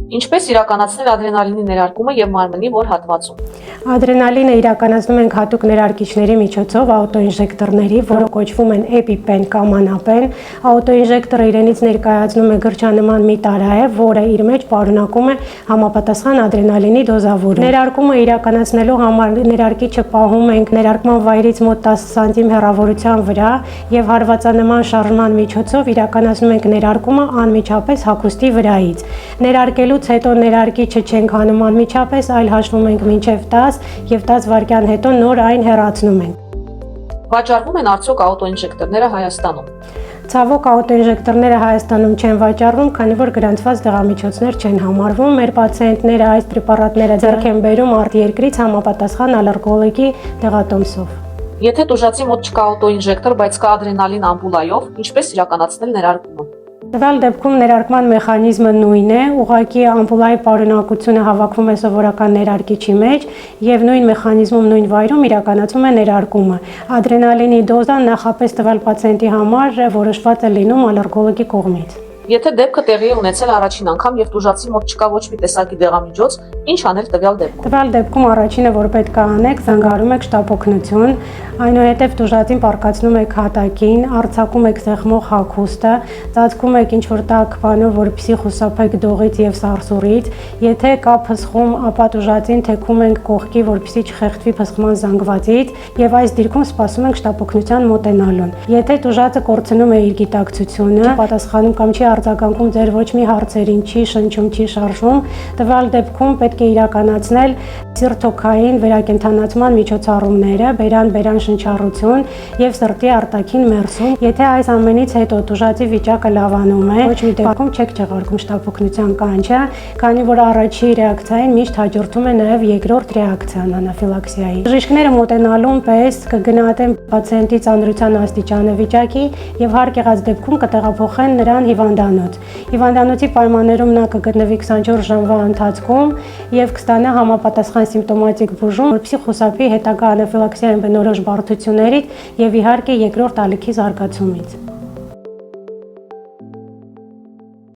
Ինչպես իրականացնել ադրենալինի ներարկումը եւ մարմնի որ հատվածում։ Ադրենալինը իրականացնում ենք հատուկ ներարկիչների միջոցով աուտոինժեկտորների, որոնք կոչվում են էպիպեն կամ անապեն։ Աուտոինժեկտորը իրենից ներկայացնում է գրչանման մի տարաև, որը իր մեջ պարունակում է համապատասխան ադրենալինի դոզավորում։ Ներարկումը իրականացնելու համար ներարկիչը պահում ենք ներարկման վայրից մոտ 10 սմ հեռավորության վրա եւ հարվածանման շարժման միջոցով իրականացնում ենք ներարկումը անմիջապես հագուստի վրայից։ Ներարկելուց հետո ներարկիչը չենք հանում անմիջապես, այլ հաշվում ենք մինչև 10 եւ 10 վայրկյան հետո նոր այն հեռացնում ենք։ Վաճառվում են արդյոք աուտոինժեկտորները Հայաստանում։ Ցավոք աուտոինժեկտորները Հայաստանում չեն վաճառվում, քանի որ գրանցված դեղամիջոցներ չեն համարվում։ Մեր պացիենտները այս պրեպարատները ձեռք են բերում արտերկրից համապատասխան ալերգոլոգի դեղատոմսով։ Եթե տուժածի մոտ չկա աուտոինժեկտոր, բայց կա ադրենալին ամպուլայով, ինչպես իրականացնել ներարկումը։ Տվյալ դեպքում ներարկման մեխանիզմը նույնն է, ուղղակի ամպուլայի պարունակությունը հավաքվում է սովորական ներարկիչի մեջ եւ նույն մեխանիզմում, նույն վայրում իրականացվում է ներարկումը։ Ադրենալինի դոզը նախապես տվյալ պացիենտի համար որոշված է լինում ալերգոլոգի կողմից։ Եթե դեպքը տեղի է ունեցել առաջին անգամ եւ տուժածի մոտ չկա ոչ մի տեսակի դեղամիջոց, ինչ անել տվյալ դեպքում։ Տվյալ դեպքում առաջինը, որ պետք է անեք, զանգահարում եք շտապօգնություն, այնուհետև տուժածին պառկացնում եք հատակին, արձակում եք սեղմող հագուստը, ծածկում եք ինչ-որ տաք բանով, որպեսզի խուսափեք դողից եւ սարսուռից։ Եթե կա փսխում, ապա տուժածին թեքում ենք կողքի, որպեսզի չխեղդվի փսխման զանգվածից եւ այս դիրքում սպասում ենք շտապօգնության մոտենալուն։ Եթե տուժածը կորցնում է իր գիտակցությունը, պատասխանում կամ չի արձագանքում ձեր ոչ մի հարցերին, չի շնչում, չի շարժվում, տվյալ դեպքում պետք է իրականացնել սիրտոքային վերակենդանացման միջոցառումները, բերան շնչառություն եւ սրտի արտաքին մերսում։ Եթե այս ամենից հետո տուժածի վիճակը լավանում է, ոչ մի դեպքում չեք չեղարկում շտապօգնության կանչը, քանի որ առաջի ռեակցիային միշտ հաջորդում է նաեւ երկրորդ ռեակցիան անաֆիլաքսիայի։ Բժիշկները մոտենալուն պես կգնահատեն պացիենտի ծանրության աստիճանը, վիճակի եւ հարկ եղած դեպքում կտեղափոխեն նրան հիվանդանոց։ Հիվանդանոցի պայմաններում նա կգտնվի 24 ժամվա ընթացքում եւ կստանա համապատասխան սիմպտոմատիկ բուժում, որպեսզի խուսափի հետագա անաֆիլաքսիային բնորոշ բարդություններից եւ իհարկե երկրորդ ալիքի զարգացումից։